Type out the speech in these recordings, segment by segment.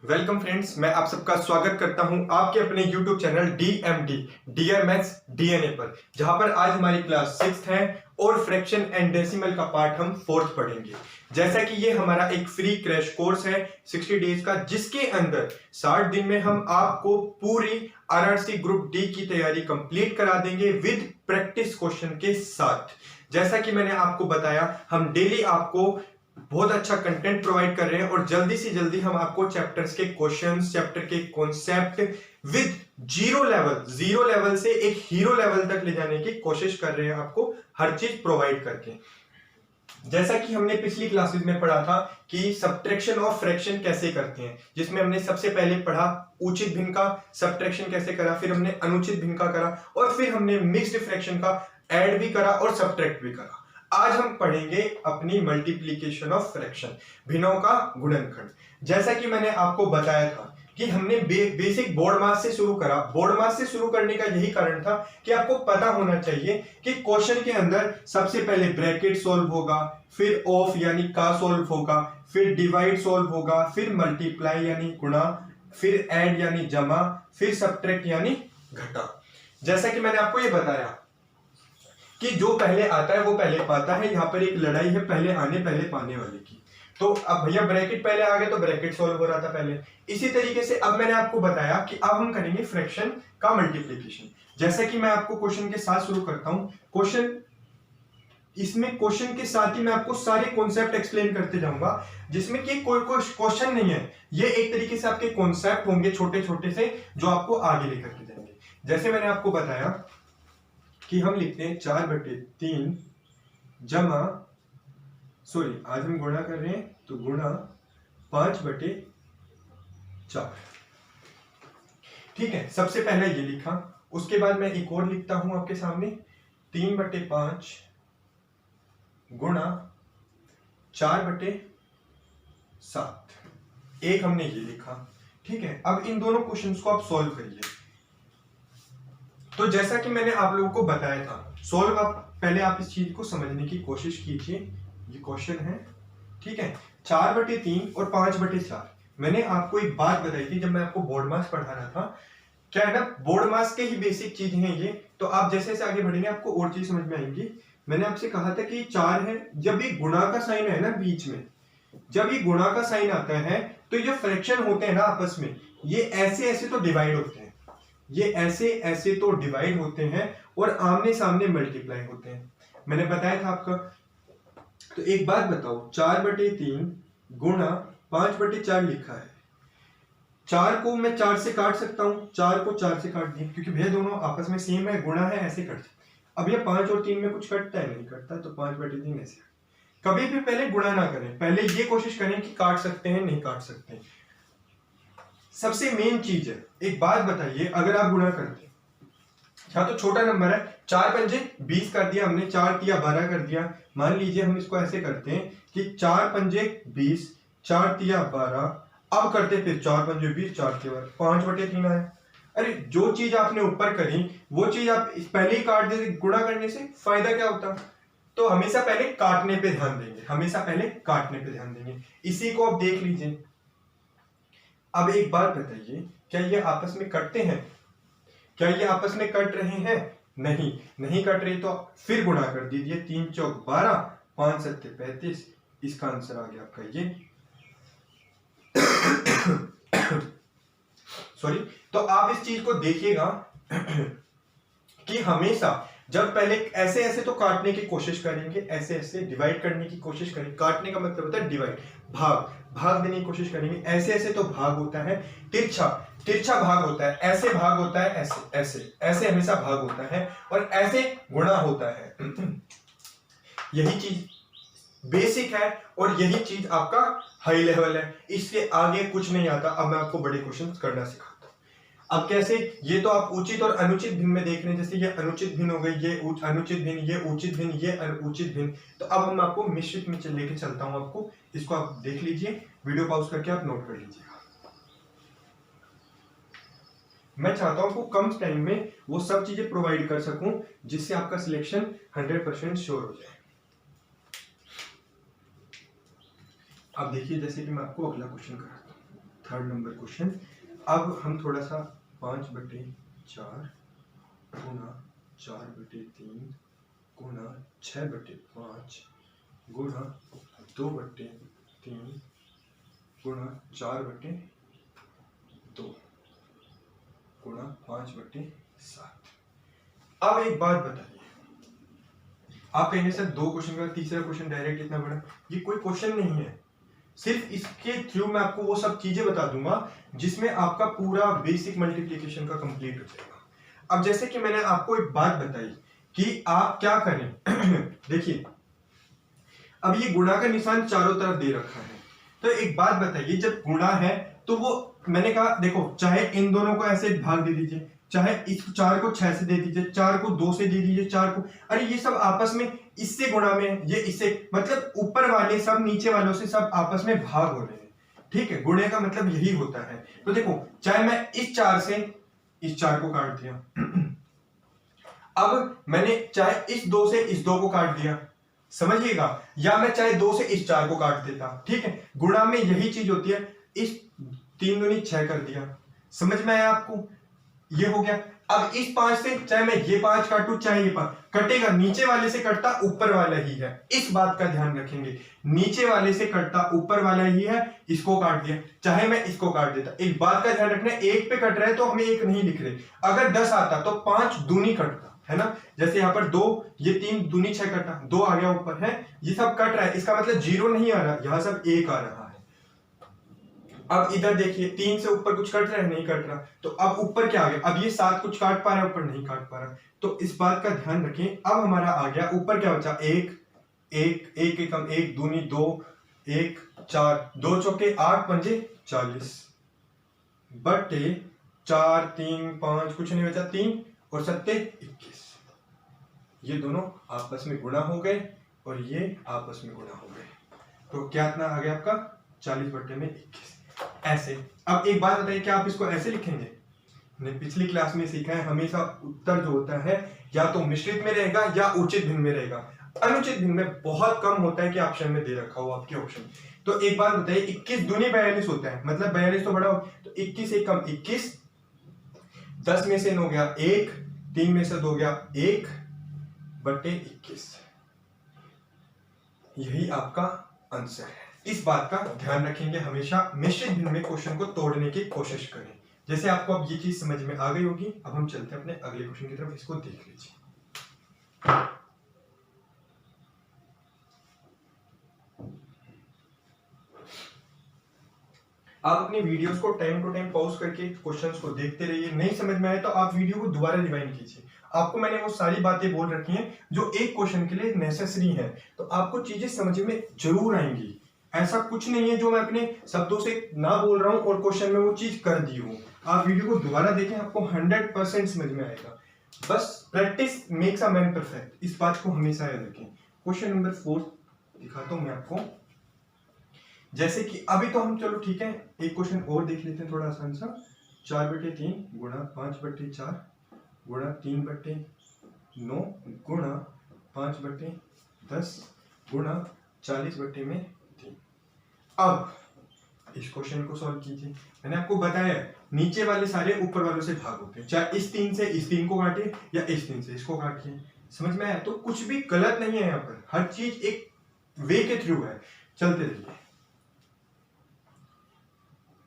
Welcome friends, मैं आप सबका स्वागत करता हूं आपके अपने YouTube channel DMD dear maths DNA पर, जहां पर आज हमारी क्लास 6th है और फ्रैक्शन एंड डेसिमल का पार्ट हम 4th पढ़ेंगे। जैसा कि ये हमारा एक फ्री क्रैश कोर्स है 60 डेज का, जिसके अंदर 60 दिन में हम आपको पूरी RRC ग्रुप डी की तैयारी कंप्लीट करा देंगे विद प्रैक्टिस क्वेश्चन के साथ। जैसा कि मैंने आपको बताया, हम डेली आपको बहुत अच्छा कंटेंट प्रोवाइड कर रहे हैं और जल्दी से जल्दी हम आपको चैप्टर्स के क्वेश्चंस, चैप्टर के कॉन्सेप्ट विद जीरो लेवल से एक हीरो लेवल तक ले जाने की कोशिश कर रहे हैं, आपको हर चीज प्रोवाइड करके। जैसा कि हमने पिछली क्लासेस में पढ़ा था कि सब्ट्रैक्शन ऑफ फ्रैक्शन कैसे करते हैं, जिसमें हमने सबसे पहले पढ़ा उचित भिन्न का सब्ट्रैक्शन कैसे करा, फिर हमने अनुचित भिन्न का करा और फिर हमने मिक्स्ड फ्रैक्शन का ऐड भी करा और सब्ट्रैक्ट भी करा। आज हम पढ़ेंगे अपनी मल्टीप्लीकेशन ऑफ फ्रैक्शन, भिन्नों का गुणनखंड। जैसा कि मैंने आपको बताया था कि हमने बेसिक बोर्ड मास से शुरू करा। बोर्ड मास से शुरू करने का यही कारण था कि आपको पता होना चाहिए कि क्वेश्चन के अंदर सबसे पहले ब्रैकेट सॉल्व होगा, फिर ऑफ यानी का सॉल्व होगा, फिर डिवाइड सॉल्व होगा, फिर मल्टीप्लाई यानी गुणा, फिर ऐड यानी जमा, फिर सब्ट्रैक्ट यानी घटा। जैसा कि मैंने आपको ये बताया कि जो पहले आता है वो पहले पाता है। यहाँ पर एक लड़ाई है पहले आने पहले पाने वाले की। तो अब भैया ब्रैकेट पहले आ गए तो ब्रैकेट सॉल्व हो रहा था पहले। इसी तरीके से अब मैंने आपको बताया कि अब हम करेंगे फ्रैक्शन का मल्टीप्लिकेशन। जैसे कि मैं आपको क्वेश्चन के साथ शुरू करता हूं। इसमें क्वेश्चन के साथ ही मैं आपको सारे कॉन्सेप्ट एक्सप्लेन करते जाऊंगा, जिसमें कि कोई क्वेश्चन नहीं है, ये एक तरीके से आपके कॉन्सेप्ट होंगे छोटे छोटे से, जो आपको आगे लेकर के जाएंगे। जैसे मैंने आपको बताया कि हम लिखते हैं 4/3 जमा, सॉरी आज हम गुणा कर रहे हैं तो गुणा 5/4। ठीक है, सबसे पहले ये लिखा, उसके बाद मैं एक और लिखता हूं आपके सामने 3/5 गुणा 4/7। एक हमने ये लिखा। ठीक है, अब इन दोनों क्वेश्चंस को आप सॉल्व करिए। तो जैसा कि मैंने आप लोगों को बताया था, सॉल्व पहले आप इस चीज को समझने की कोशिश कीजिए। ये क्वेश्चन है, ठीक है, 4/3 और 5/4। मैंने आपको एक बात बताई थी जब मैं आपको बोर्ड मास पढ़ा रहा था, क्या है ना, बोर्ड मास के ही बेसिक चीज हैं ये। तो आप जैसे जैसे आगे बढ़ेंगे आपको और चीज समझ में आएंगी। मैंने आपसे कहा था कि 4 है, जब ये गुणा का साइन है ना बीच में, जब ये गुणा का साइन आता है तो ये फ्रैक्शन होते हैं ना आपस में, ये ऐसे ऐसे तो डिवाइड होते हैं, ये ऐसे ऐसे तो डिवाइड होते हैं और आमने सामने मल्टीप्लाई होते हैं। मैंने बताया था आपका। तो एक बात बताओ, 4/3 गुणा 5/4 लिखा है। 4 को मैं 4 से काट सकता हूं, 4 को 4 से काट दिया क्योंकि भैया दोनों आपस में सेम है, गुणा है, ऐसे कट। अब ये 5 और 3 में कुछ कटता है, नहीं कटता, तो 5/3 ऐसे। कभी भी पहले गुणा ना करें, पहले ये कोशिश करें कि काट सकते हैं नहीं काट सकते। सबसे मेन चीज है, एक बात बताइए, अगर आप गुणा करते हैं, या तो छोटा नंबर है, 4×5 कर दिया हमने, 4×3 12 कर दिया। मान लीजिए हम इसको ऐसे करते हैं कि 4×5 4×3 12, अब करते फिर 4×5 4×3 5/3 आए। अरे जो चीज आपने ऊपर करी वो चीज आप पहले ही काट देते, गुणा करने से फायदा क्या होता। तो हमेशा पहले काटने पे ध्यान देंगे, हमेशा पहले काटने पे ध्यान देंगे। इसी को आप देख लीजिए। अब एक बात बताइए, क्या ये आपस में कटते हैं? क्या ये आपस में कट रहे हैं? नहीं, नहीं कट रहे, तो फिर गुणा कर दीजिए। 3×4 12, 5×7 35। इसका आंसर आ गया आपका ये। सॉरी। तो आप इस चीज को देखिएगा कि हमेशा जब पहले ऐसे ऐसे तो काटने की कोशिश करेंगे, ऐसे ऐसे डिवाइड करने की कोशिश करेंगे। काटने का मतलब होता है डिवाइड, भाग देने की कोशिश करेंगे। ऐसे ऐसे तो भाग होता है, तिरछा भाग होता है, ऐसे भाग होता है, ऐसे ऐसे ऐसे हमेशा भाग होता है, और ऐसे गुणा होता है। यही चीज बेसिक है और यही चीज आपका हाई लेवल है, इससे आगे कुछ नहीं आता। अब मैं आपको बड़े क्वेश्चन करना सिखाता हूं। अब कैसे, ये तो आप उचित और अनुचित भिन्न में देख रहे हैं, जैसे ये अनुचित भिन्न हो गई, ये अनुचित भिन्न, ये उचित भिन्न, ये अनुचित भिन्न। तो अब हम आपको मिश्रित में लेके चलता हूं आपको, इसको आप देख लीजिए, वीडियो पॉज करके आप नोट कर लीजिएगा। मैं चाहता हूं आपको कम टाइम में वो सब चीजें प्रोवाइड कर सकूं जिससे आपका सिलेक्शन 100% श्योर हो जाए। अब देखिए, जैसे कि मैं आपको अगला क्वेश्चन कराता हूं, थर्ड नंबर क्वेश्चन। अब हम थोड़ा सा 5/4 गुणा 4/3 गुणा 6/5 गुणा 2/3 गुणा 4/2 गुणा 5/7। अब एक बात बताइए, आप कहेंगे सर 2 क्वेश्चन का तीसरा क्वेश्चन डायरेक्ट इतना बड़ा, ये कोई क्वेश्चन नहीं है। सिर्फ इसके थ्रू मैं आपको वो सब चीजें बता दूंगा जिसमें आपका पूरा बेसिक मल्टीप्लिकेशन का कंप्लीट हो जाएगा। अब जैसे कि मैंने आपको एक बात बताई कि आप क्या करें देखिए, अब ये गुणा का निशान चारों तरफ दे रखा है, तो एक बात बताइए, जब गुणा है तो वो मैंने कहा देखो, चाहे इन दोनों को ऐसे भाग दे दीजिए, चाहे इस 4 को 6 से दे दीजिए, 4 को 2 से दे दीजिए, 4 को, अरे ये सब आपस में इससे गुणा में, ये इससे, मतलब ऊपर वाले सब नीचे वालों से सब आपस में भाग हो रहे हैं। ठीक है, गुणे का मतलब यही होता है। तो देखो, चाहे मैं इस 4 से इस 4 को काट दिया अब मैंने चाहे इस 2 से इस 2 को काट दिया, समझिएगा, या मैं चाहे 2 से इस 4 को काट देता। ठीक है, गुणा में यही चीज होती है। इस 3 दूनी 6 कर दिया, समझ में आया आपको, ये हो गया। अब इस 5 से चाहे मैं ये 5 काटूं चाहे ये 5, कटेगा नीचे वाले से कटता ऊपर वाला ही है, इस बात का ध्यान रखेंगे, नीचे वाले से कटता ऊपर वाला ही है। इसको काट दिया, चाहे मैं इसको काट देता, एक बात का ध्यान रखना, 1 पे कट रहा है तो हमें 1 नहीं लिख रहे, अगर 10 आता तो 5 दूनी कटता है ना, जैसे यहाँ पर 2, ये 3 दूनी 6 कटा, 2 आ गया ऊपर है, ये सब कट रहा है, इसका मतलब 0 नहीं आ रहा, यहाँ सब 1 आ रहा है। अब इधर देखिए, 3 से ऊपर कुछ कट रहा है, नहीं कट रहा, तो अब ऊपर क्या आ गया, अब ये 7 कुछ काट पा रहा है, ऊपर नहीं काट पा रहा, तो इस बात का ध्यान रखें। अब हमारा आ गया ऊपर क्या बचा, 1 1 1 एकम 1 दूनी 2 1 4 2 चौके 8 पंजे 40 बटे 4 3 5 कुछ नहीं बचा, 3 और 7 21। ये दोनों आपस में गुणा हो गए और ये आपस में गुणा हो गए, तो क्या इतना आ गया आपका 40/21 ऐसे। अब एक बात बताइए, क्या आप इसको ऐसे लिखेंगे? हमने पिछली क्लास में सीखा है, हमेशा उत्तर जो होता है या तो मिश्रित में रहेगा या उचित भिन्न में रहेगा। अनुचित भिन्न में बहुत कम होता है कि ऑप्शन में दे रखा हो आपके ऑप्शन। तो एक बात बताइए, 21 दूनी 42 होता है, मतलब 42 तो बड़ा हो, तो 21 एक कम 21, 10 में से 9 गया 1, 3 में से 2 गया 1/21। यही आपका आंसर है। इस बात का ध्यान रखेंगे, हमेशा मिश्रित भिन्न में क्वेश्चन को तोड़ने की कोशिश करें। जैसे आपको अब ये चीज समझ में आ गई होगी, अब हम चलते हैं अपने अगले क्वेश्चन की तरफ, इसको देख लीजिए। आप अपनी वीडियोस को टाइम टू टाइम पॉज करके क्वेश्चंस को देखते रहिए, नहीं समझ में आए तो आप वीडियो को दोबारा रिवाइंड कीजिए। आपको मैंने वो सारी बातें बोल रखी हैं जो एक क्वेश्चन के लिए नेसेसरी हैं, तो आपको चीजें समझ में जरूर आएंगी। ऐसा कुछ नहीं है जो मैं अपने शब्दों से ना बोल रहा हूं और क्वेश्चन में वो चीज कर दी हूं। आप वीडियो को दोबारा देखें, आपको 100% समझ में आएगा। बस practice makes a man perfect, इस बात को हमेशा याद रखें। क्वेश्चन नंबर 4 दिखाता हूं मैं आपको। जैसे कि अभी तो हम चलो ठीक है, एक क्वेश्चन और देख लेते हैं थोड़ा आसान सा। 4/3 गुणा 5/4 गुणा 3/9 गुणा 5/10 गुणा 40/3। अब इस क्वेश्चन को सॉल्व कीजिए। मैंने आपको बताया नीचे वाले सारे ऊपर वालों से भाग होते हैं, चाहे इस 3 से इस 3 को काटिए या इस 3 से इसको काटिए, समझ में आया? तो कुछ भी गलत नहीं है यहाँ पर, हर चीज एक वे के थ्रू है, चलते रहिए।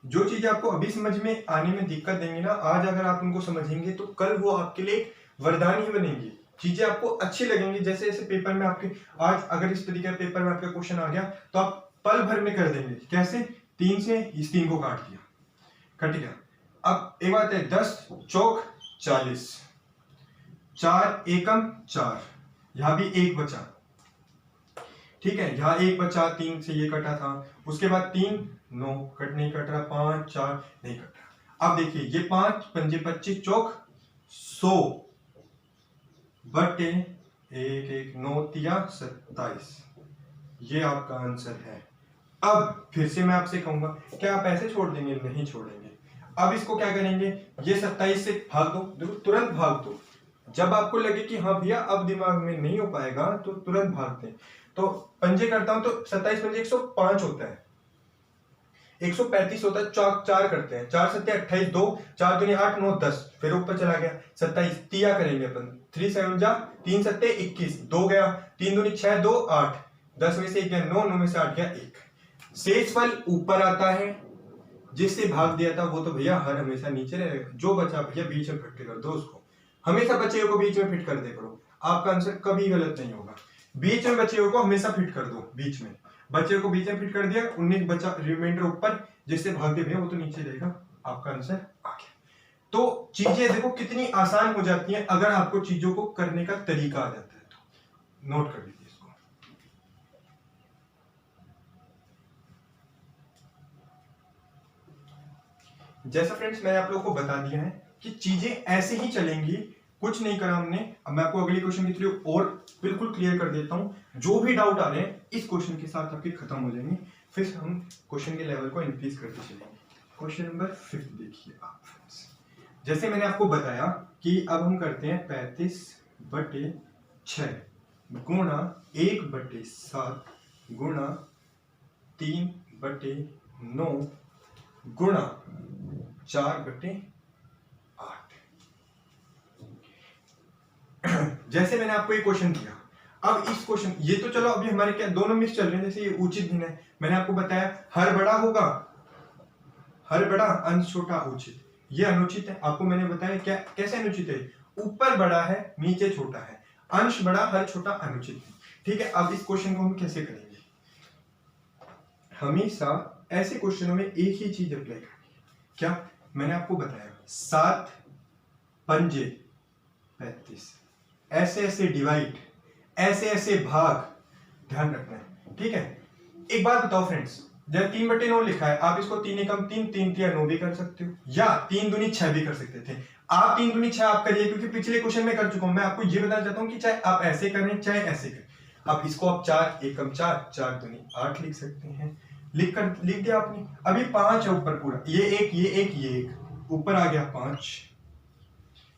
जो चीज आपको अभी समझ में आने में दिक्कत देंगे ना, आज अगर आप उनको समझेंगे तो कल वो आपके लिए वरदान ही बनेंगी, चीजें आपको अच्छी लगेंगी। जैसे जैसे पेपर में आपके आज अगर इस तरीके का पेपर में आपका क्वेश्चन आ गया तो आप पल भर में कर देंगे। कैसे? 3 से इस 3 को काट दिया, कट गया। अब एक बात है, 10 चौक 40, 4 एकम 4, यहां भी 1 बचा, ठीक है, यहाँ 1 बचा, 3 से ये कटा था, उसके बाद 3 9 कट नहीं कट रहा, 5 4 नहीं कट रहा। अब देखिए ये 5 पंजे 25 चौक 100 बटे 1 1 9 तिया 27, ये आपका आंसर है। अब फिर से मैं आपसे कहूंगा, क्या आप ऐसे छोड़ देंगे? नहीं छोड़ेंगे। अब इसको क्या करेंगे, ये 27 से भाग दो, देखो तुरंत भाग दो। जब आपको लगे कि हाँ भैया अब दिमाग में नहीं हो पाएगा तो तुरंत भागते हैं। तो पंजे करता हूं तो 27 पंजे 105 होता है, 135 होता है, चार करते हैं, 4 सत्ते 28, 2 4 दूनी 8 9 10, फिर ऊपर चला गया 27, तिया करेंगे अपन, 3 7 जा 3 सत्ते 21, 2 गया 3 दूनी 6 2 8, 10 में से 1 गया 9, 9 में से 8 गया 1। शेषफल ऊपर आता है, जिससे भाग दिया था वो तो भैया हर हमेशा नीचे रहेगा, जो बचा भैया बीच में फिट कर दो उसको, हमेशा बचे हुए को बीच में फिट कर दे करो, आपका आंसर कभी गलत नहीं होगा। बीच में बचे हुए को हमेशा फिट कर दो, बीच में बचे को बीच में फिट कर दिया, 19 बचा रिमाइंडर ऊपर, जिससे भाग दे भैया वो तो नीचे रहेगा, आपका आंसर आ गया। तो चीजें देखो कितनी आसान हो जाती हैं अगर आपको चीजों को करने का तरीका आ जाता है, तो नोट कर लीजिए इसको। जैसा फ्रेंड्स मैंने आप लोगों को बता दिया है कि चीजें ऐसे ही चलेंगी, कुछ नहीं करा हमने। अब मैं आपको अगले क्वेश्चन के थ्रू और बिल्कुल क्लियर कर देता हूं, जो भी डाउट आ रहे हैं इस क्वेश्चन के साथ आपके खत्म हो जाएंगे, फिर हम क्वेश्चन के लेवल को इंक्रीज करते चलेंगे। क्वेश्चन नंबर 5 देखिए आप फ्रेंड्स, जैसे मैंने आपको बताया कि अब हम करते हैं 35/6 गुणा 1/7 गुणा 3/9 गुणा 4/8। जैसे मैंने आपको एक क्वेश्चन दिया, अब इस क्वेश्चन, ये तो चलो अभी हमारे क्या दोनों मिक्स चल रहे हैं, जैसे ये उचित भिन्न है, मैंने आपको बताया हर बड़ा होगा, हर बड़ा अंश छोटा उचित, ये अनुचित है, आपको मैंने बताया क्या कैसे अनुचित है, ऊपर बड़ा है नीचे छोटा है, अंश बड़ा हर छोटा अनुचित है। ठीक है, अब इस क्वेश्चन को हम कैसे करेंगे, हमेशा ऐसे क्वेश्चनों में एक ही चीज अप्लाई करनी है, क्या मैंने आपको बताया 7 पंजे 35, ऐसे ऐसे डिवाइड, ऐसे ऐसे भाग, ध्यान रखना है। ठीक है, एक बात बताओ फ्रेंड्स, जब 3/9 लिखा है, आप इसको 3 एकम 3 3 तिया 9 भी कर सकते हो, या 3 दूनी 6 भी कर सकते थे। आप 3 दूनी 6 आप करिए, क्योंकि पिछले क्वेश्चन में कर चुका हूं, मैं आपको ये बताना चाहता हूं कि चाहे आप ऐसे करें चाहे ऐसे करें, अब इसको आप 4 एकम 4 4 दूनी 8 लिख सकते हैं, लिख दिया आपने। अभी 5 है ऊपर पूरा, ये एक ये एक ये एक, ऊपर आ गया 5,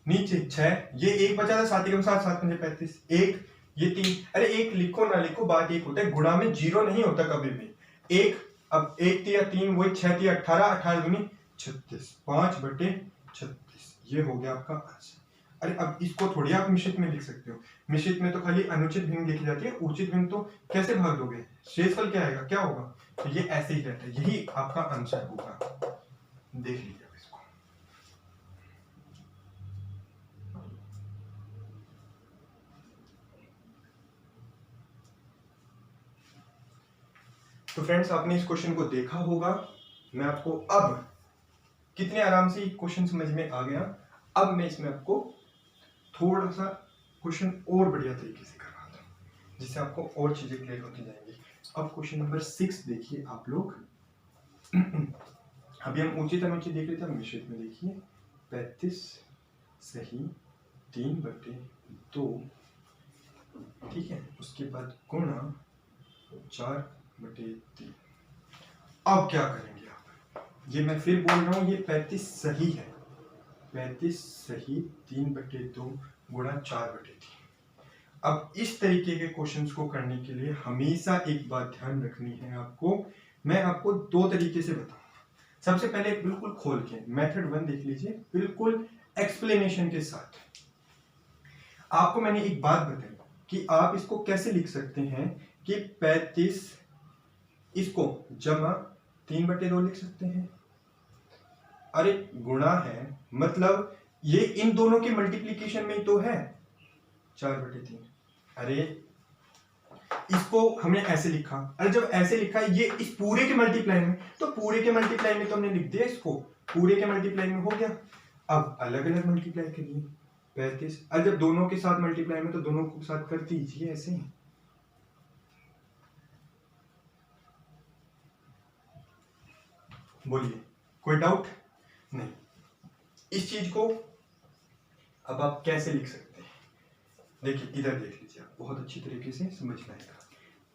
नीचे 6, ये एक बचा था 7 एकम 7 7 पंजे 35, एक ये 3, अरे एक लिखो ना लिखो बात एक होता है, गुणा में जीरो नहीं होता कभी भी, एक, अब 1 तिया 3 वही 6 तिया 18 18 दूनी 36, 5/36, ये हो गया आपका आंसर। अरे अब इसको थोड़ी आप मिश्रित में लिख सकते हो, मिश्रित में तो खाली अनुचित भिन्न लिखी जाती है, उचित भिन्न तो कैसे भाग दोगे, शेषफल क्या आएगा, क्या होगा, तो ये ऐसे ही रहता है, यही आपका आंसर होगा, देख लीजिए इसको। तो फ्रेंड्स आपने इस क्वेश्चन को देखा होगा, मैं आपको अब कितने आराम से क्वेश्चन समझ में आ गया, अब मैं इसमें आपको थोड़ा सा क्वेश्चन और बढ़िया तरीके से करवाता हूं, जिससे आपको और चीजें क्लियर होती जाएंगी। अब क्वेश्चन नंबर 6 देखिए आप लोग। अभी हम उचित अनुचित देख रहे थे, मिश्रित में देखिए 35 सही 3/2, ठीक है, उसके बाद गुणा 4/3। अब क्या करेंगे आप, ये मैं फिर बोल रहा हूं, ये 35 सही है, 35 सही 3/2 गुणा 4/3। अब इस तरीके के क्वेश्चंस को करने के लिए हमेशा एक बात ध्यान रखनी है आपको, मैं आपको 2 तरीके से बताऊंगा। सबसे पहले बिल्कुल खोल के मेथड 1 देख लीजिए, बिल्कुल एक्सप्लेनेशन के साथ। आपको मैंने एक बात बताई कि आप इसको कैसे लिख सकते हैं कि 35 इसको जमा 3/2 लिख सकते हैं, अरे गुणा है मतलब ये इन दोनों के मल्टीप्लीकेशन में तो है 4/3, अरे इसको हमने ऐसे लिखा, अरे जब ऐसे लिखा है ये इस पूरे के मल्टीप्लाई में, तो पूरे के मल्टीप्लाई में तो हमने लिख दिया, इसको पूरे के मल्टीप्लाई में हो गया। अब अलग अलग मल्टीप्लाई करिए 35, अरे जब दोनों के साथ मल्टीप्लाई में तो दोनों को साथ कर दीजिए ऐसे, बोलिए कोई डाउट नहीं। इस चीज को अब आप कैसे लिख सकते हैं, देखिए इधर देख लीजिए, आप बहुत अच्छी तरीके से समझ में आएगा।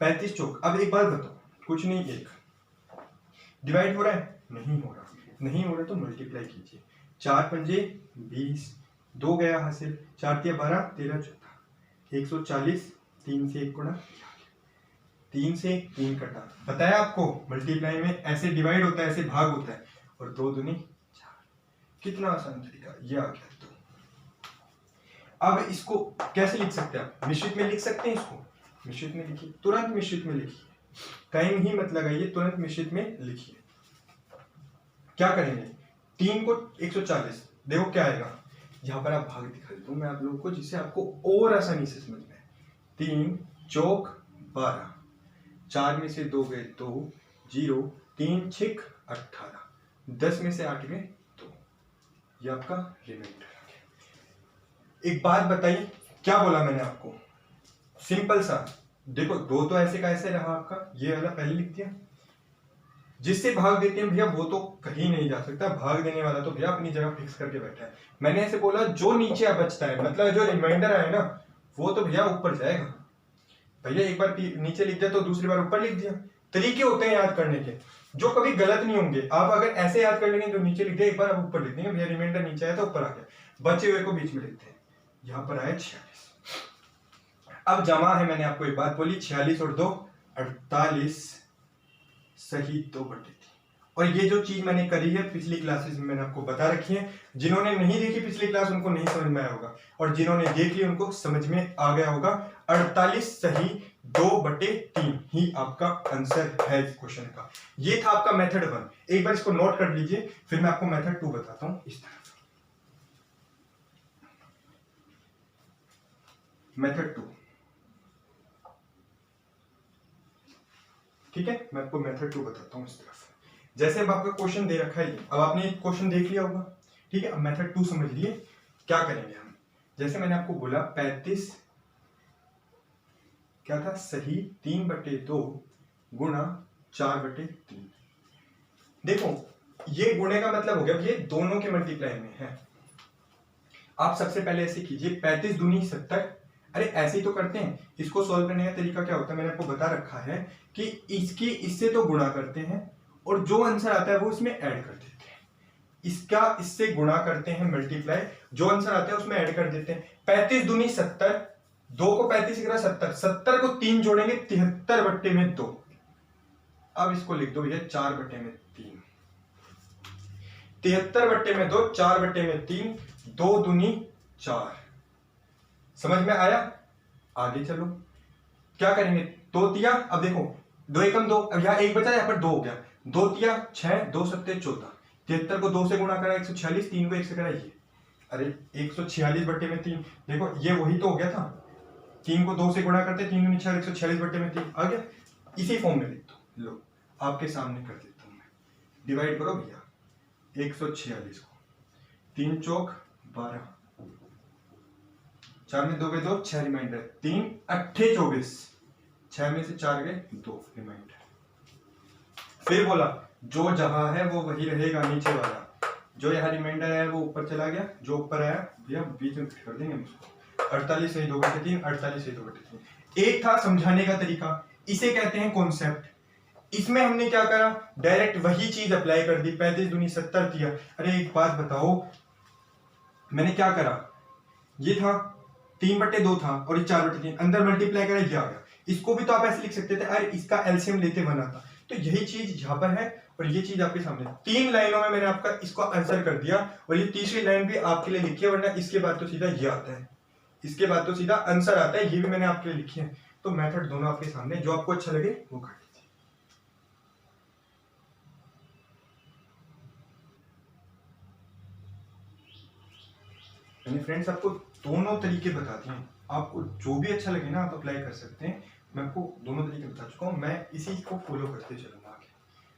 35 चौक, अब एक बात बताओ, कुछ नहीं, एक डिवाइड हो रहा है, नहीं हो रहा, नहीं हो रहा तो मल्टीप्लाई कीजिए, 4 पंजे 20, 2 गया हासिल, 4 तिया 12 13 14, 140, 3 से 1 गुणा, 3 से 3 कटा, बताया आपको मल्टीप्लाई में ऐसे डिवाइड होता है, ऐसे भाग होता है, और 2 दूनी 4। कितना आसान तरीका, ये आ गया। तो अब इसको कैसे लिख सकते हैं आप, मिश्रित में लिख सकते हैं, इसको मिश्रित में लिखिए, तुरंत मिश्रित में लिखिए, टाइम ही मत लगाइए, तुरंत मिश्रित में लिखिए। क्या करेंगे, 3 को 140, देखो क्या आएगा, यहाँ पर आप भाग दिखा देता हूँ मैं आप लोगों को, जिससे आपको और आसानी से समझ में आए। 3 चौक 12, 4 में से 2 गए 2, 0, 3 6 18, 10 में से 8 गए 2, ये आपका रिमाइंडर आ गया। एक बात बताइए, क्या बोला मैंने आपको, सिंपल सा, देखो 2 तो ऐसे का ऐसे रहा आपका, ये वाला पहले लिख दिया, जिससे भाग देते हैं भैया वो तो कहीं नहीं जा सकता, भाग देने वाला तो भैया अपनी जगह फिक्स करके बैठा है। मैंने ऐसे बोला जो नीचे बचता है, मतलब जो रिमाइंडर आए ना, वो तो भैया ऊपर जाएगा। भैया एक बार नीचे लिख दिया तो दूसरी बार ऊपर लिख दिया, तरीके होते हैं याद करने के जो कभी गलत नहीं होंगे। आप अगर ऐसे याद कर लेंगे तो नीचे लिख दिया, एक बार आप ऊपर लिख देंगे, भैया रिमाइंडर नीचे आया तो ऊपर आ गया, बचे हुए को बीच में लिखते हैं, यहाँ पर आया 46। अब जमा है, मैंने आपको एक बात बोली, 46 और 2 48 सही 2/3। और ये जो चीज मैंने करी है पिछली क्लासेस में मैंने आपको बता रखी है, जिन्होंने नहीं देखी पिछली क्लास उनको नहीं समझ में आया होगा, और जिन्होंने देख ली उनको समझ में आ गया होगा। 48 सही 2/3 ही आपका आंसर है इस क्वेश्चन का। ये था आपका मेथड 1, एक बार इसको नोट कर लीजिए, फिर मैं आपको मेथड 2 बताता हूं। इस तरह मेथड 2, ठीक है, मैं आपको मेथड 2 बताता हूं। इस तरफ जैसे अब आपका क्वेश्चन दे रखा है, अब आपने क्वेश्चन देख लिया होगा, ठीक है। अब मेथड 2 समझ लिए, क्या करेंगे हम, जैसे मैंने आपको बोला 35 क्या था सही 3/2 गुणा 4/3। देखो ये गुणे का मतलब हो गया ये दोनों के मल्टीप्लाई में है। आप सबसे पहले ऐसे कीजिए, 35 दूनी 70, अरे ऐसे ही तो करते हैं। इसको सॉल्व करने का तरीका क्या होता है, मैंने आपको बता रखा है कि इसकी इससे तो गुणा करते हैं और जो आंसर आता है वो इसमें ऐड कर देते हैं, इसका इससे गुणा करते हैं मल्टीप्लाई, जो आंसर आता है उसमें ऐड कर देते हैं। 35 दूनी 70, 2 को 35 से 70, 70 को 3 जोड़ेंगे 73/2। अब इसको लिख दो भैया 4/3, 73/2, 4/3, 2 दूनी 4। समझ में आया, आगे चलो क्या करेंगे, 2 तिया, अब देखो 2 एकम 2, अब यहाँ 1 बचा, यहाँ पर 2 हो गया, 2 तिया 6, 2 सत्ते 14, 73 को 2 से गुणा करा 146, 3 को 1 से करा ये, अरे 146/3, देखो ये वही तो हो गया था, 3 को 2 से गुणा करते 3 दूनी 6, 146/3 आ गया। इसी फॉर्म में लिख दो, लो आपके सामने कर देता हूं मैं, डिवाइड करो भैया 146 को, 3 चौक 12, 4 में 2 गए 2, 6 रिमाइंडर, 3 8 24, 6 में से 4 गए 2 रिमाइंडर। फिर बोला जो जहां है वो वही रहेगा, नीचे वाला जो यहाँ रिमाइंडर है वो ऊपर चला गया, जो ऊपर आया भैया बीच में कर देंगे उसको। 48 सही 2/3, 48 सही 2/3। एक था समझाने का तरीका, इसे कहते हैं कॉन्सेप्ट। इसमें हमने क्या करा, डायरेक्ट वही चीज अप्लाई कर दी, 35 दूनी 70 किया। अरे एक बात बताओ, मैंने क्या करा, ये था 3/2 था और ये 4/3, अंदर मल्टीप्लाई करा ये आ गया। इसको भी तो आप ऐसे लिख सकते थे, अरे इसका एलसीएम लेते बना था। तो यही चीज यहाँ पर है और ये चीज आपके सामने 3 लाइनों में मैंने आपका इसको आंसर कर दिया, और ये तीसरी लाइन भी आपके लिए लिखी है, वरना इसके बाद तो सीधा ये आता है, इसके बाद तो सीधा आंसर आता है, ये भी मैंने आपके लिए लिखी है। तो मेथड दोनों आपके सामने, जो आपको अच्छा लगे वो कर लीजिए। मैंने फ्रेंड्स आपको दोनों तरीके बता दिए, आपको जो भी अच्छा लगे ना आप अप्लाई कर सकते हैं। मैं आपको दोनों तरीके बता चुका हूँ, मैं इसी को फॉलो करते चलूंगा आगे,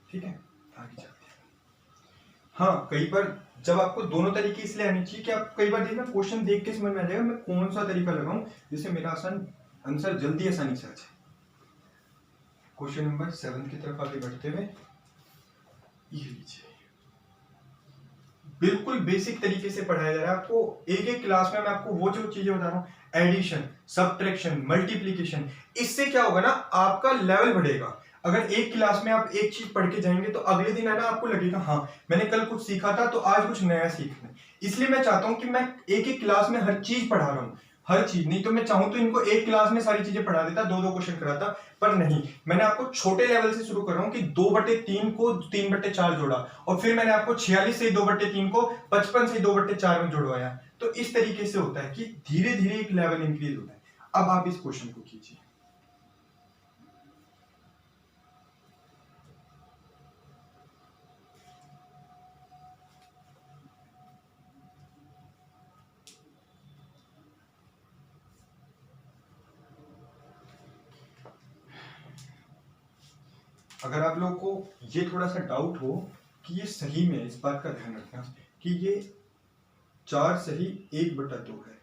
ठीक है, आगे चलते हैं। हाँ कई बार जब आपको दोनों तरीके इसलिए आनी चाहिए कि आप कई बार देखना क्वेश्चन देख के समझ में आ जाएगा मैं कौन सा तरीका लगाऊं जिससे मेरा आंसर जल्दी आसानी से आ जाए। क्वेश्चन नंबर 7 की तरफ आगे बढ़ते हुए, ये लीजिए, बिल्कुल बेसिक तरीके से पढ़ाया जा रहा है आपको। एक एक क्लास में मैं आपको वो जो चीजें बता रहा हूँ, एडिशन, सब्ट्रैक्शन, मल्टीप्लिकेशन, इससे क्या होगा ना आपका लेवल बढ़ेगा। अगर एक क्लास में आप एक चीज पढ़ के जाएंगे तो अगले दिन है ना आपको लगेगा हाँ मैंने कल कुछ सीखा था तो आज कुछ नया सीखना है। इसलिए मैं चाहता हूं कि मैं एक एक क्लास में हर चीज पढ़ा रहा हूं, हर चीज। नहीं तो मैं चाहूं तो इनको एक क्लास में सारी चीजें पढ़ा देता, दो दो क्वेश्चन कराता, पर नहीं, मैंने आपको छोटे लेवल से शुरू कर रहा हूं कि 2/3 को 3/4 जोड़ा, और फिर मैंने आपको 46 से 2/3 को 55 से 2/4 में जुड़वाया। तो इस तरीके से होता है कि धीरे धीरे एक लेवल इंक्रीज होता है। अब आप इस क्वेश्चन को कीजिए। अगर आप लोगों को ये थोड़ा सा डाउट हो कि ये सही में, इस बात का ध्यान रखना कि ये 4 सही 1/2 है,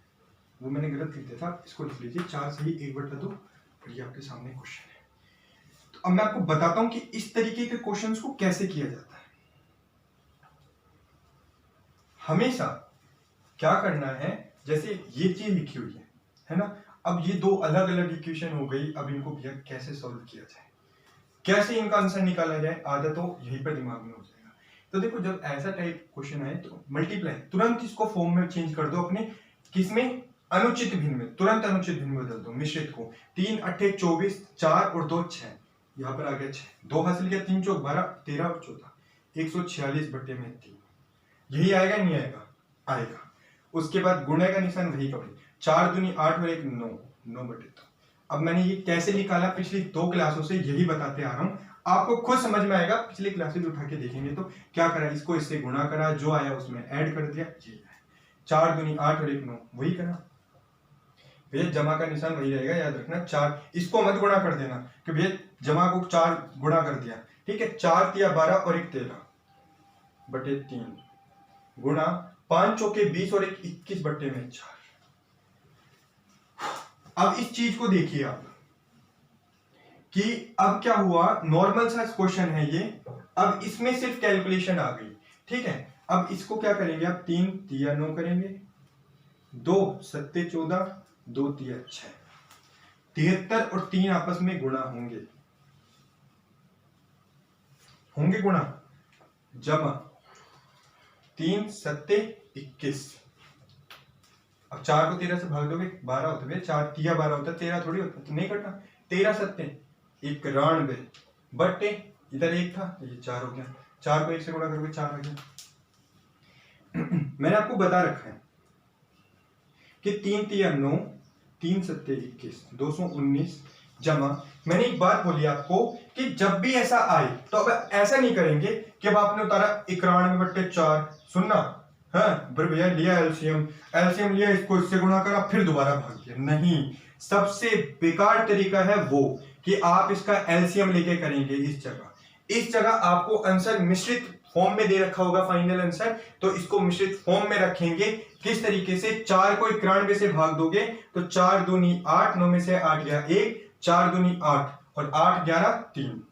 वो मैंने गलत लिख दिया था, इसको लिख लीजिए 4 सही 1/2, और ये आपके सामने क्वेश्चन है। तो अब मैं आपको बताता हूं कि इस तरीके के क्वेश्चंस को कैसे किया जाता है। हमेशा क्या करना है, जैसे ये चीज लिखी हुई है ना, अब ये दो अलग अलग इक्वेशन हो गई, अब इनको भैया कैसे सॉल्व किया जाए, कैसे इनका आंसर निकाला जाए, आधा तो यहीं पर दिमाग में हो जाएगा। तो देखो, जब ऐसा टाइप क्वेश्चन आए तो मल्टीप्लाई, तुरंत इसको फॉर्म में चेंज कर दो अपने, किसमें, अनुचित भिन्न में, तुरंत अनुचित भिन्न में बदल दो मिश्रित को। 3 8 24, 4 और 2 6, यहाँ पर आ गया 6, 2 हासिल किया, 3 चौक 12, 13 और 14, 146/3, यही आएगा नहीं आएगा, आएगा। उसके बाद गुणे का निशान वही का वही, 4 दूनी 8 और 1 9, 9/2। अब मैंने ये कैसे निकाला, पिछली 2 क्लासों से यही बताते आ रहा हूं, आपको खुद समझ में आएगा। पिछली क्लासेस उठा के देखेंगे तो क्या करा, इसको इससे गुणा करा, जो आया उसमें ऐड कर दिया, ये है 4 दूनी 8 और 1 9, वही करा भैया। जमा का निशान वही रहेगा, याद रखना। 4, इसको मत गुणा कर देना कि भैया जमा को 4 गुणा कर दिया, ठीक है। 4 तिया 12 और 1 13/3 गुणा 5 चौके 20 और 1 21/4। अब इस चीज को देखिए आप कि अब क्या हुआ, नॉर्मल सा क्वेश्चन है ये, अब इसमें सिर्फ कैलकुलेशन आ गई, ठीक है। अब इसको क्या करेंगे आप, 3 तिया 9 करेंगे, 2 सत्ते 14, 2 तिया 6, 73 और 3 आपस में गुणा होंगे, होंगे गुणा, जमा 3 सत्ते 21। अब 4 को 13 से भाग दोगे 12 होता है, 4 तिया 12 होता है, 13 थोड़ी होता है, तो नहीं करना। 13 सत्ते 91 बटे, इधर 1 था, ये 4 हो गया, 4 को 1 से गुणा करोगे 4 आ गया। मैंने आपको बता रखा है कि 3 तिया 9, 3 सत्ते 21, 219, जमा, मैंने एक बात बोली आपको कि जब भी ऐसा आए तो अब ऐसा नहीं करेंगे कि अब आपने उतारा 91/4, सुनना, हाँ भैया लिया एलसीएम, एलसीएम लिया, इसको इससे गुणा करा, फिर दोबारा भाग दिया, नहीं। सबसे बेकार तरीका है वो कि आप इसका एलसीएम लेके करेंगे। इस जगह आपको आंसर मिश्रित फॉर्म में दे रखा होगा, फाइनल आंसर, तो इसको मिश्रित फॉर्म में रखेंगे। किस तरीके से, 4 को 91 से भाग दोगे तो 4 दूनी 8, 9 में से 8 गया 1, 4 दूनी 8 और 8 11 3,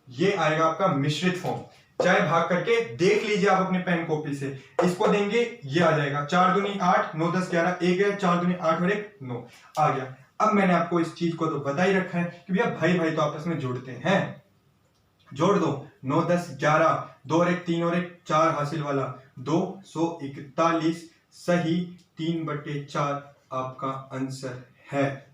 ये आएगा आपका मिश्रित फॉर्म। चाहे भाग करके देख लीजिए आप अपने पेन कॉपी से, इसको देंगे ये आ जाएगा, 4 दूनी 8, 9 10 11, 1 है, 4 दूनी 8 और 1 9 आ गया। अब मैंने आपको इस चीज को तो बता ही रखा है कि भैया भाई भाई तो आपस में जोड़ते हैं, जोड़ दो, 9 10 11, 2 और 1 3 और 1 4 हासिल वाला, 241 सही 3/4 आपका आंसर है।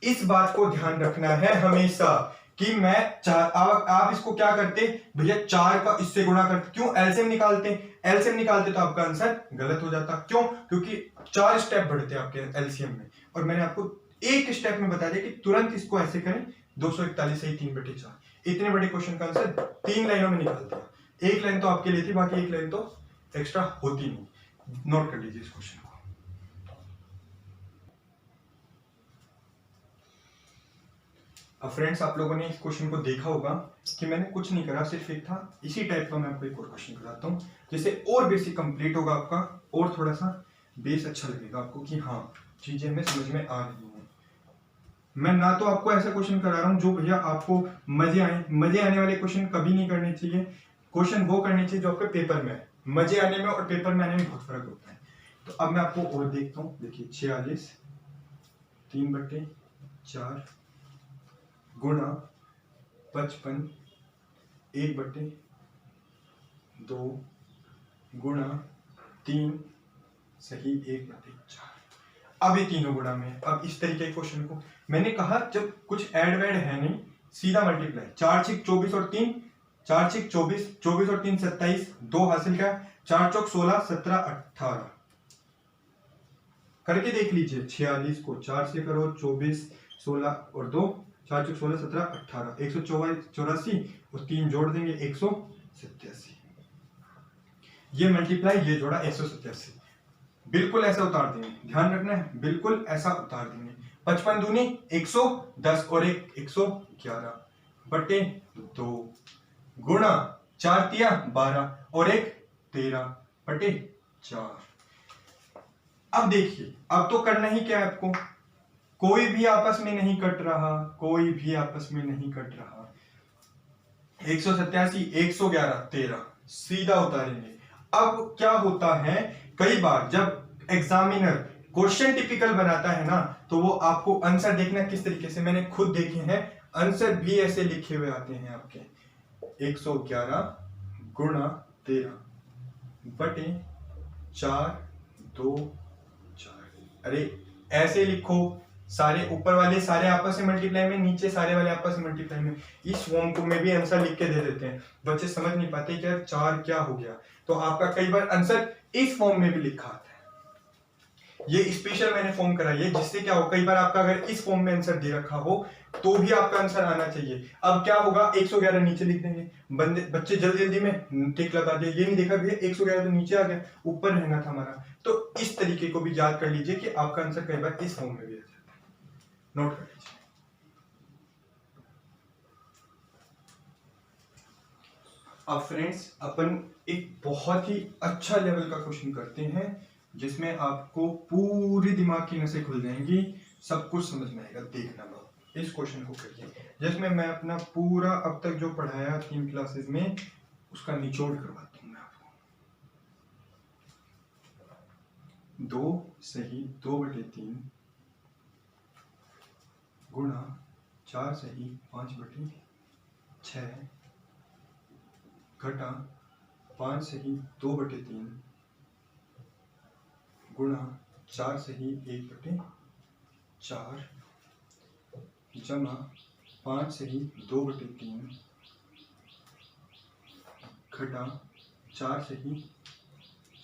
इस बात को ध्यान रखना है हमेशा कि मैं आप इसको क्या करते भैया, 4 का इससे गुणा करते, क्यों, एलसीएम निकालते, एलसीएम निकालते तो आपका आंसर गलत हो जाता, क्यों, क्योंकि 4 स्टेप बढ़ते हैं आपके एलसीएम में, और मैंने आपको एक स्टेप में बता दिया कि तुरंत इसको ऐसे करें, 241 सही 3/4। इतने बड़े क्वेश्चन का आंसर 3 लाइनों में निकाल दिया। एक लाइन तो आपके लिए थी, बाकी एक लाइन तो एक्स्ट्रा होती नहीं। नोट कर लीजिए इस क्वेश्चन को। अब फ्रेंड्स, आप लोगों ने इस क्वेश्चन को देखा होगा कि मैंने कुछ नहीं करा, सिर्फ एक था, इसी टाइप का मैं आपको एक और क्वेश्चन कराता हूँ, जिससे और बेसिक कंप्लीट होगा आपका, और थोड़ा सा बेस अच्छा लगेगा आपको कि हाँ चीजें हमें समझ में आ रही हैं। मैं ना तो आपको ऐसा क्वेश्चन करा रहा हूँ जो भैया आपको मजे आए, मजे आने वाले क्वेश्चन कभी नहीं करने चाहिए। क्वेश्चन वो करने चाहिए जो आपके पेपर में है। मजे आने में और पेपर में आने में बहुत फर्क होता है। तो अब मैं आपको और देखता हूँ, देखिए 46 3/4 गुणा 55 1/2 गुणा 3 सही 1/4। अब ये तीनों गुणा में है। अब इस तरीके के क्वेश्चन को मैंने कहा जब कुछ ऐड वैड है नहीं, सीधा मल्टीप्लाई, 4 6 24 और 3, 4 6 24, 24 और 3 27, 2 हासिल क्या, 4 चौक 16, 17 18 करके देख लीजिए। 46 को 4 से करो, 24 16 और 2, 4 चौक 16 17 18, 184 और 3 जोड़ देंगे 187। ये मल्टीप्लाई, ये जोड़ा 187। बिल्कुल ऐसा उतार देंगे, ध्यान रखना है, बिल्कुल ऐसा उतार देंगे। 55 दूनी 110 और 1 111 बटे 2 गुणा 4 तिया 12 और 1 13 बटे 4। अब देखिए, अब तो करना ही क्या है आपको, कोई भी आपस में नहीं कट रहा, कोई भी आपस में नहीं कट रहा। 187 111 13 सीधा उतारेंगे। अब क्या होता है, कई बार जब एग्जामिनर क्वेश्चन टिपिकल बनाता है ना, तो वो आपको आंसर देखना किस तरीके से, मैंने खुद देखे हैं, आंसर भी ऐसे लिखे हुए आते हैं आपके 111 गुणा 13 बटे 4 2 4। अरे ऐसे लिखो, सारे ऊपर वाले सारे आपस में मल्टीप्लाई में, नीचे सारे वाले आपस में मल्टीप्लाई में। इस फॉर्म को में भी आंसर लिख के दे देते हैं, बच्चे समझ नहीं पाते कि यार 4 क्या हो गया, तो आपका कई बार आंसर इस फॉर्म में भी लिखा आता है। ये स्पेशल मैंने फॉर्म कराई है, जिससे क्या हो, कई बार आपका अगर इस फॉर्म में आंसर दे रखा हो तो भी आपका आंसर आना चाहिए। अब क्या होगा, 111 नीचे लिख देंगे, बच्चे जल्दी जल्दी में टिक लगा दिया, ये नहीं देखा भैया 111 तो नीचे आ गया, ऊपर रहना था हमारा। तो इस तरीके को भी याद कर लीजिए कि आपका आंसर कई बार इस फॉर्म में भी आ जाता है, नोट कर लीजिए। अब फ्रेंड्स अपन एक बहुत ही अच्छा लेवल का क्वेश्चन करते हैं, जिसमें आपको पूरी दिमाग की नसें खुल जाएंगी, सब कुछ समझ में आएगा। देखना बात, इस क्वेश्चन को करिए, जिसमें मैं अपना पूरा अब तक जो पढ़ाया 3 क्लासेस में उसका निचोड़ करवाता हूँ मैं आपको। 2 सही 2/3 गुणा 4 सही 5/6 घटा 5 सही 2/3 गुणा 4 सही 1/4 जमा 5 सही 2/3 घटा 4 सही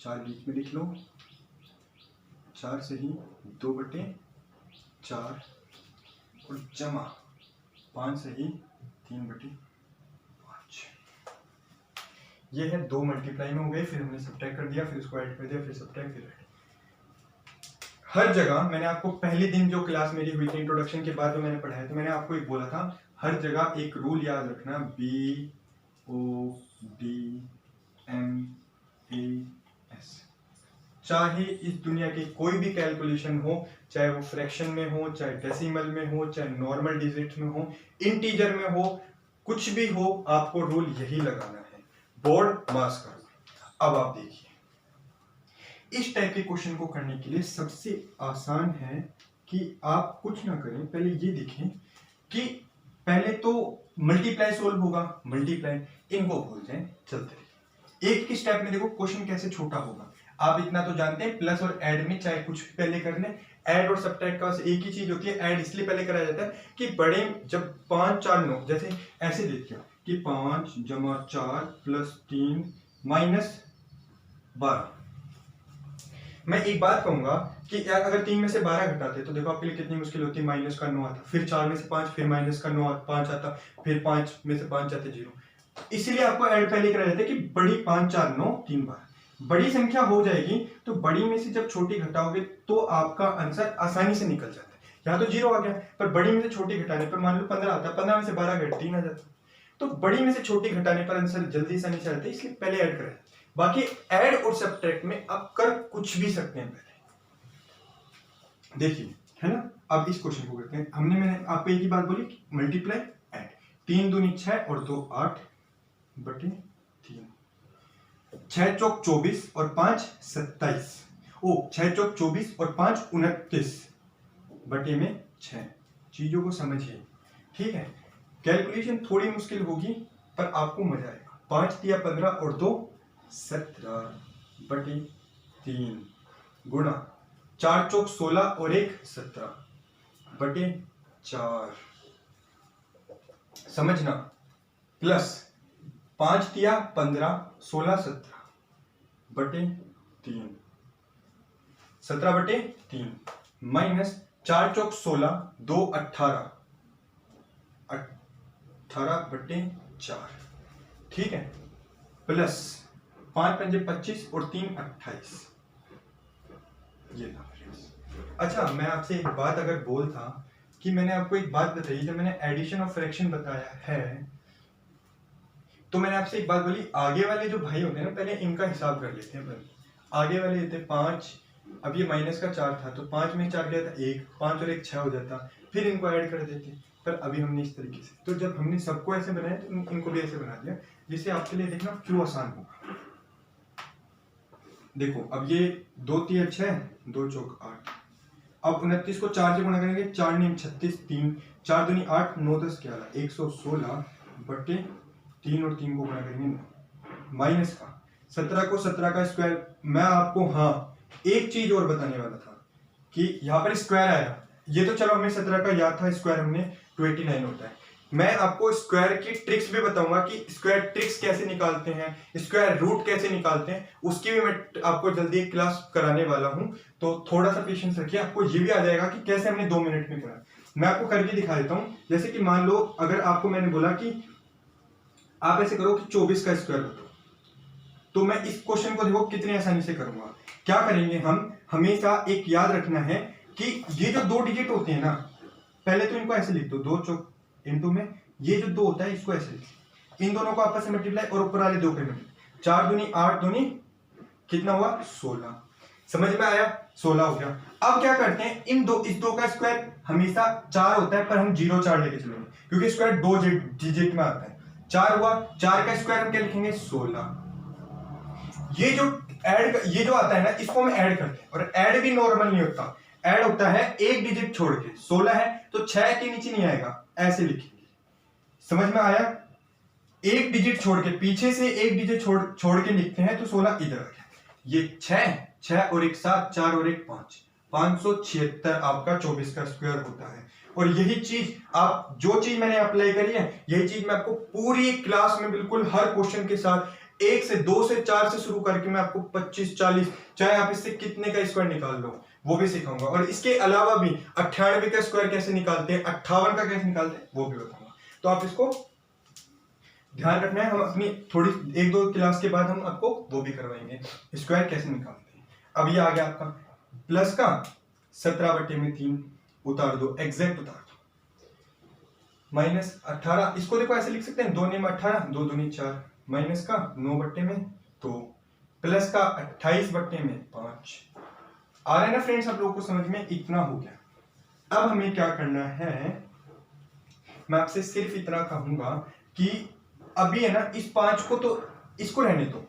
4 बीच में लिख लो, 4 सही 2/4 और जमा 5 सही 3/5। ये है 2 मल्टीप्लाई में हो गए, फिर हमने सब्ट्रैक्ट कर दिया, फिर इसको ऐड कर दिया, फिर सब्ट्रैक्ट, फिर ऐड। हर जगह मैंने आपको पहले दिन जो क्लास मेरी हुई थी इंट्रोडक्शन के बाद जो मैंने पढ़ाया, तो मैंने आपको एक बोला था, हर जगह एक रूल याद रखना, BODMAS। चाहे इस दुनिया की कोई भी कैलकुलेशन हो, चाहे वो फ्रैक्शन में हो, चाहे डेसिमल में हो, चाहे नॉर्मल डिजिट में हो, इंटीजर में हो, कुछ भी हो, आपको रूल यही लगाना है, बोर्ड मास का। अब आप देखिए, इस टाइप के क्वेश्चन को करने के लिए सबसे आसान है कि आप कुछ ना करें, पहले ये देखें कि पहले तो मल्टीप्लाई सोल्व होगा, मल्टीप्लाई, इनको भूल जाएं, चलते रहिए। एक की स्टेप में देखो क्वेश्चन कैसे छोटा होगा, आप इतना तो जानते हैं, प्लस और ऐड में चाहे कुछ भी पहले कर लें, ऐड और सब्ट्रैक्ट का एक ही चीज होती है, ऐड इसलिए पहले कराया जाता है कि बड़े जब 5 4 9, जैसे ऐसे देखिए कि 5 जमा 4 प्लस 3 माइनस 12। मैं एक बात कहूंगा कि यार अगर 3 में से 12 घटाते तो देखो आपके लिए कितनी मुश्किल होती, माइनस का 9 आता, फिर 4 में से 5, फिर माइनस का 9 5 आता, फिर 5 में से 5 जाते 0। इसलिए आपको ऐड पहले कराया जाता है कि बड़ी 5 4 9 3 बार बड़ी संख्या हो जाएगी, तो बड़ी में से जब छोटी घटाओगे तो आपका आंसर आसानी से निकल जाता है। यहाँ तो 0 आ गया, पर बड़ी में से छोटी घटाने पर मान लो 15 आता, 15 में से 12 घट 3 आ जाता, तो बड़ी में से छोटी घटाने पर आंसर जल्दी से नहीं आता, इसलिए पहले ऐड करें। बाकी ऐड और सब्ट्रैक्ट में आप कर कुछ भी सकते हैं, पहले देखिए, है ना। अब इस क्वेश्चन को करते हैं, मैंने आपको एक ही बात बोली, मल्टीप्लाई ऐड, 3 दूनी 6 और 2 8/3, 6 चौक 24 और 5 27, 6 चौक 24 और 5 29 बटे में 6। चीजों को समझिए, ठीक है। कैलकुलेशन थोड़ी मुश्किल होगी पर आपको मजा आएगा। 5 तिया 15 और 2 17/3 गुणा 4 चौक 16 और 1 17 बटे 4, समझना, प्लस 5 तिया 15 16 17 बटे 3, 17 बटे 3 माइनस 4 चौक 16 2 18 18 बटे 4, ठीक है, प्लस 5 पंजे 25 और 3 28, ये था। अच्छा, मैं आपसे एक बात अगर बोलता कि मैंने आपको एक बात बताई, जब मैंने एडिशन और फ्रैक्शन बताया है तो मैंने आपसे एक बात बोली, आगे वाले जो भाई होते हैं ना, पहले इनका हिसाब कर लेते हैं। आगे वाले थे 5, अब ये माइनस का 4 था तो 5 में 4 गया था 1, 5 और 1 6 हो जाता, फिर इनको ऐड कर देते। पर अभी हमने इस तरीके से, तो जब हमने सबको ऐसे बनाया तो इनको भी ऐसे बना दिया, जिससे आपके लिए देखना क्यों आसान होगा। देखो, अब ये 2 3 6 2 चौक 8, अब 29 को 4 से गुणा करेंगे, 4 9 36 3 4 दूनी 8 9 10 11 116 बटे 3 और 3 को गुणा करेंगे माइनस का 17 को 17 का स्क्वायर। मैं आपको हाँ एक चीज और बताने वाला था कि यहाँ पर स्क्वायर आया, ये तो चलो हमें 17 का याद था, स्क्वायर हमने 289 होता है। मैं आपको स्क्वायर की ट्रिक्स भी बताऊंगा कि स्क्वायर ट्रिक्स कैसे निकालते हैं, स्क्वायर रूट कैसे निकालते हैं, उसकी भी मैं आपको जल्दी एक क्लास कराने वाला हूं, तो थोड़ा सा पेशेंस रखिए, आपको ये भी आ जाएगा कि कैसे हमने 2 मिनट में करा। मैं आपको करके दिखा देता हूं। जैसे कि मान लो अगर आपको मैंने बोला कि आप ऐसे करो कि 24 का स्क्वायर बताओ, तो मैं इस क्वेश्चन को देखो कितनी आसानी से करूंगा। क्या करेंगे, हम हमेशा एक याद रखना है कि ये जो 2 डिजिट होते हैं ना, पहले तो इनको ऐसे लिख दो, 2 चौक इनटू में ये जो 2 होता है इसको ऐसे लिख, इन दोनों को आपस में मल्टीप्लाई और ऊपर वाले 2 पे मल्टीप्लाई, 4 दूनी 8 दूनी कितना हुआ 16, समझ में आया, 16 हो गया। अब क्या करते हैं, इस 2 का स्क्वायर हमेशा 4 होता है, पर हम 0 4 लेके चलेंगे क्योंकि स्क्वायर 2 डिजिट में आता है। 4 हुआ, 4 का स्क्वायर हम क्या लिखेंगे 16। ये जो आता है ना, इसको हम ऐड करते हैं, और ऐड भी नॉर्मल नहीं होता, ऐड होता है एक डिजिट छोड़ के। 16 है तो 6 के नीचे नहीं आएगा, ऐसे लिखेंगे, समझ में आया। एक डिजिट छोड़ के, पीछे से एक डिजिट छोड़ के लिखते हैं तो 16 इधर आ गया। ये 6 और 1 7, 4 और 1 5, 576 आपका 24 का स्क्वायर होता है। और यही चीज आप, जो चीज मैंने अप्लाई करी है, यही चीज मैं आपको पूरी क्लास में बिल्कुल हर क्वेश्चन के साथ 1 से 2 से 4 से शुरू करके मैं आपको 25 40, चाहे आप इससे कितने का स्क्वायर निकाल लो, वो भी सिखाऊंगा। और इसके अलावा भी 98 का स्क्वायर कैसे निकालते हैं, 58 का कैसे निकालते हैं, वो भी बताऊंगा। तो आप इसको ध्यान रखना है, हम अपनी थोड़ी 1-2 क्लास के बाद हम आपको वो भी करवाएंगे, स्क्वायर कैसे निकालते हैं। अब ये आ गया आपका प्लस का 17/3 उतार दो, एग्जैक्ट उतार दो, माइनस 18, इसको देखो ऐसे लिख सकते हैं, 2 9 18 2 दूनी 4, माइनस का 9/2 प्लस का 28/5 आ रहा है ना फ्रेंड्स, आप लोगों को समझ में इतना हो गया। अब हमें क्या करना है, मैं आपसे सिर्फ इतना कहूंगा कि अभी है ना, इस 5 को तो इसको रहने दो,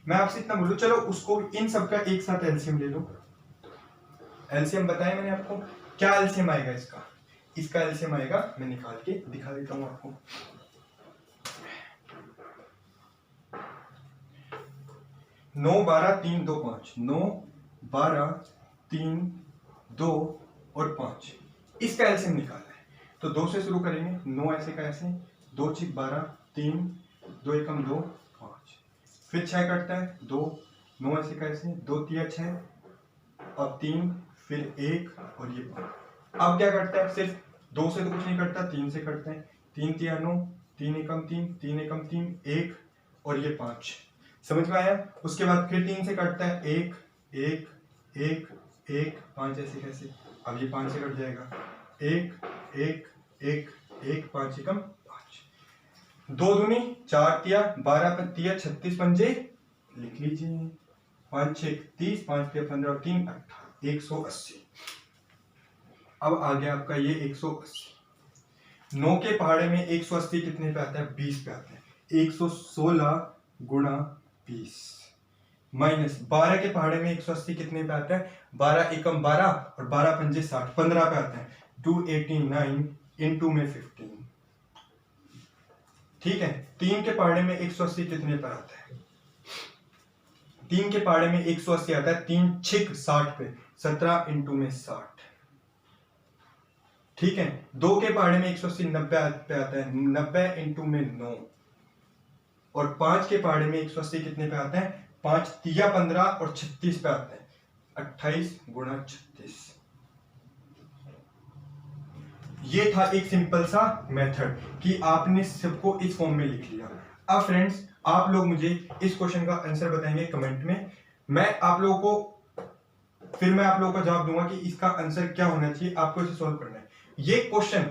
मैं आपसे इतना बोलूं, चलो उसको इन सब का एक साथ एलसीएम ले लो। एलसीएम बताया मैंने आपको, क्या एलसीएम आएगा इसका एलसीएम आएगा, मैं निकाल के दिखा देता हूं आपको। 9 12 3 2 5, 9 12 3 2 और 5, इसका एलसीएम निकालना है। तो 2 से शुरू करेंगे, 9 ऐसे का ऐसे, 2 6 12 3 2 1 2 5, फिर 6 कटता है 2, 9 ऐसे का ऐसे, 2 3 6, अब 3, फिर 1 और ये 5। अब क्या करता है, सिर्फ 2 से तो कुछ नहीं कटता, 3 से कटता है, 3 3 9, 3 1 3 3 1 3 1 और ये 5, समझ में आया। उसके बाद फिर 3 से कटता है, 1 1 1 1 5 ऐसे कैसे, अब ये 5 से कट जाएगा, 1 1 1 1 5 1 5, 2 दूनी 4 तिया 12 तिया 36 पंजे लिख लीजिए, 5 6 30, 5 तिया 15 और 3 18, 180। अब आ गया आपका ये 180। 9 के पहाड़े में 180 कितने पे आता है, 20 पे आता है, 116 गुणा 20, माइनस 12 के पहाड़े में 180 कितने पे आता है, 12 एकम 12 और 12 पंजे 60, 15 पे आता है, 289 इनटू में 15, ठीक है। 3 के पहाड़े में 180 कितने पर आता है, 3 के पहाड़े में 180 आता है, 3 6 60 पे, 17 इंटू में 60, ठीक है। 2 के पहाड़े में 180 90 पे आता है, 90 इंटू में 9, और 5 के पहाड़े में 180 कितने पे आता है, 5 तिया 15 और 36 पे आता है, 28 गुणा 36। ये था एक सिंपल सा मेथड कि आपने सबको इस फॉर्म में लिख लिया। अब फ्रेंड्स आप लोग मुझे इस क्वेश्चन का आंसर बताएंगे कमेंट में, मैं आप लोगों को फिर मैं आप लोगों को जवाब दूंगा कि इसका आंसर क्या होना चाहिए, आपको इसे सॉल्व करना है। ये क्वेश्चन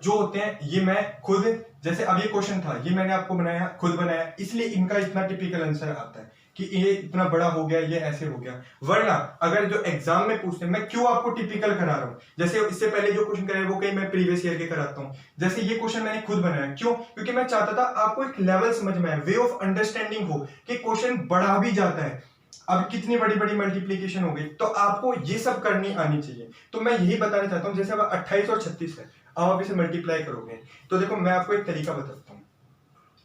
जो होते हैं ये मैं खुद, जैसे अब ये क्वेश्चन था ये मैंने आपको बनाया, खुद बनाया, इसलिए इनका इतना टिपिकल आंसर आता है कि ये इतना बड़ा हो गया, ये ऐसे हो गया। वरना अगर जो एग्जाम में पूछते हैं, मैं क्यों आपको टिपिकल करा रहा हूं, जैसे इससे पहले जो क्वेश्चन कराए वो कहीं मैं प्रीवियस ईयर के कराता हूं, जैसे ये क्वेश्चन मैंने खुद बनाया, क्यों, क्योंकि मैं चाहता था आपको एक लेवल समझ में आए, वे ऑफ अंडरस्टैंडिंग हो कि क्वेश्चन बढ़ा भी जाता है। अब कितनी बड़ी बड़ी मल्टीप्लीकेशन हो गई, तो आपको ये सब करनी आनी चाहिए। तो मैं यही बताना चाहता हूं, जैसे अब 28 और 36 है, अब आप इसे मल्टीप्लाई करोगे तो देखो मैं आपको एक तरीका बताता हूं,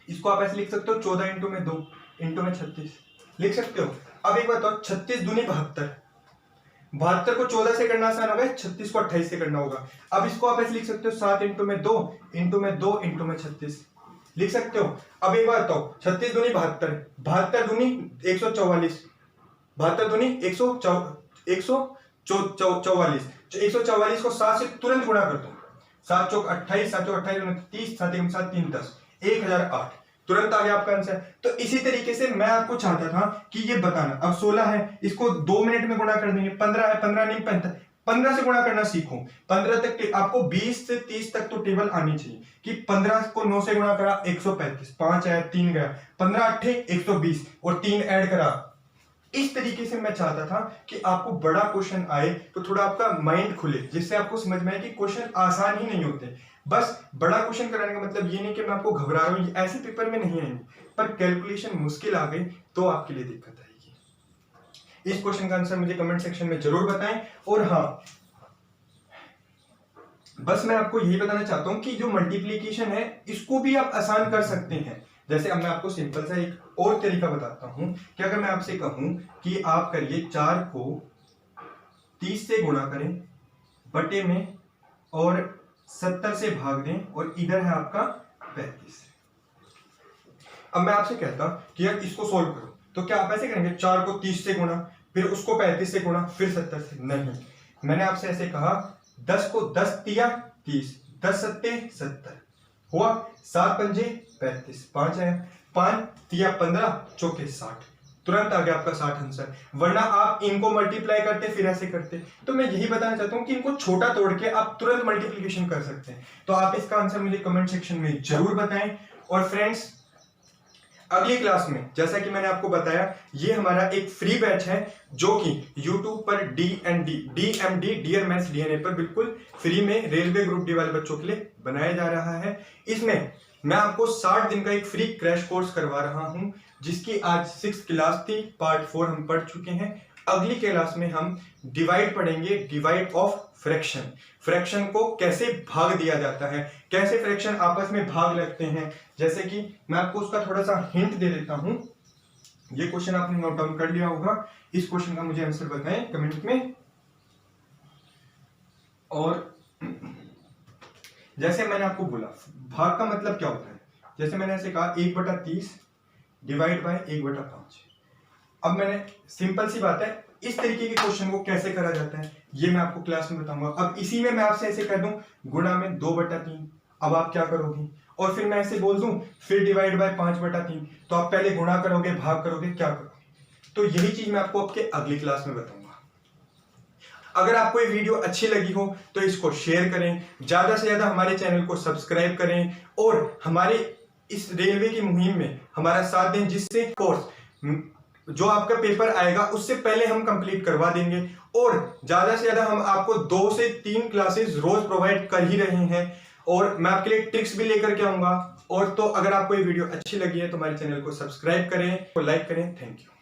इसको आप ऐसे लिख सकते हो 14 इंटू में 2 इंटू में 36 लिख सकते हो। अब एक बताओ 36 दूनी 72, 72 को 14 से करना आसान होगा, 36 को 28 से करना होगा। अब इसको आप ऐसे लिख सकते हो 7 इंटू में 2 इंटू में 2 इंटू में 36 लिख सकते हो। अब एक बात बताओ 36 दूनी 72, 72 दूनी 144, 72 दूनी 144 को 7 से तुरंत गुणा कर दो, 7 चौक 28, 7 चौक 28, 29, 7 1 7 3 10, 1008, तुरंत आ गया आपका आंसर। तो इसी तरीके से मैं आपको चाहता था कि ये बताना, अब 16 है, इसको 2 मिनट में गुणा कर देंगे, 15 है, 15 नहीं 15 से गुणा करना सीखो, 15 तक आपको 20 से 30 तक तो टेबल आनी चाहिए कि 15 को 9 से गुणा करा 135, 5 आया 3 गया, 15 8 120 और 3 ऐड करा। इस तरीके से मैं चाहता था कि आपको बड़ा क्वेश्चन आए तो थोड़ा आपका माइंड खुले, जिससे आपको समझ में आए कि क्वेश्चन आसान ही नहीं होते। बस बड़ा क्वेश्चन कराने का मतलब ये नहीं कि मैं आपको घबरा रहा हूं, ऐसे पेपर में नहीं आएंगे, पर कैलकुलेशन मुश्किल आ गई तो आपके लिए दिक्कत आएगी। इस क्वेश्चन का आंसर मुझे कमेंट सेक्शन में जरूर बताएं। और हाँ, बस मैं आपको यही बताना चाहता हूं कि जो मल्टीप्लीकेशन है इसको भी आप आसान कर सकते हैं। जैसे अब मैं आपको सिंपल सा एक और तरीका बताता हूं कि अगर मैं आपसे कहूं कि आप करिए 4 को 30 से गुणा करें बटे में और 70 से भाग दें और इधर है आपका 35। अब मैं आपसे कहता कि यार इसको सोल्व करो, तो क्या आप ऐसे करेंगे 4 को 30 से गुणा, फिर उसको 35 से गुणा, फिर 70 से? नहीं, मैंने आपसे ऐसे कहा 10 को 10 तिया 30, 10 सत्ते 70 हुआ, 7 पंजे 35, 5 आया, 5 तिया 15 चौके 60, तुरंत आ गया आपका 60 आंसर। वरना आप इनको मल्टीप्लाई करते फिर ऐसे करते। तो मैं यही बताना चाहता हूं कि इनको छोटा तोड़ के आप तुरंत मल्टीप्लिकेशन कर सकते हैं। तो आप इसका आंसर मुझे कमेंट सेक्शन में जरूर बताएं। और फ्रेंड्स अगली क्लास में जैसा कि मैंने आपको बताया, ये हमारा एक फ्री बैच है जो कि YouTube पर DMD डियर मैथ्स DNA पर बिल्कुल फ्री में रेलवे ग्रुप डी वाले बच्चों के लिए बनाया जा रहा है। इसमें मैं आपको 60 दिन का एक फ्री क्रैश कोर्स करवा रहा हूं, जिसकी आज 6th क्लास थी, पार्ट 4 हम पढ़ चुके हैं। अगली क्लास में हम डिवाइड पढ़ेंगे, डिवाइड ऑफ फ्रैक्शन, फ्रैक्शन को कैसे भाग दिया जाता है, कैसे फ्रैक्शन आपस में भाग लगते हैं। जैसे कि मैं आपको उसका थोड़ा सा हिंट दे देता हूं, ये क्वेश्चन आपने नोट डाउन कर लिया होगा, इस क्वेश्चन का मुझे आंसर बताएं कमेंट में। और जैसे मैंने आपको बोला भाग का मतलब क्या होता है, जैसे मैंने ऐसे कहा 1/30 डिवाइड बाय 1/5। अब मैंने सिंपल सी बात है, इस तरीके के क्वेश्चन को कैसे करा जाता है ये मैं आपको क्लास में बताऊंगा। अब इसी में मैं आपसे ऐसे कह दूं गुणा में 2/3, अब आप क्या करोगे, और फिर मैं ऐसे बोल दूं फिर डिवाइड बाय 5/3, तो आप पहले गुणा करोगे, भाग करोगे, क्या करोगे। तो यही चीज मैं आपको आपके अगली क्लास में बताऊंगा। अगर आपको ये वीडियो अच्छी लगी हो तो इसको शेयर करें, ज्यादा से ज्यादा हमारे चैनल को सब्सक्राइब करें और हमारे इस रेलवे की मुहिम में हमारा साथ दें, जिससे कोर्स जो आपका पेपर आएगा उससे पहले हम कंप्लीट करवा देंगे। और ज्यादा से ज्यादा हम आपको 2 से 3 क्लासेस रोज प्रोवाइड कर ही रहे हैं, और मैं आपके लिए ट्रिक्स भी लेकर के आऊंगा। और तो अगर आपको ये वीडियो अच्छी लगी है तो हमारे चैनल को सब्सक्राइब करें और लाइक करें। Thank you.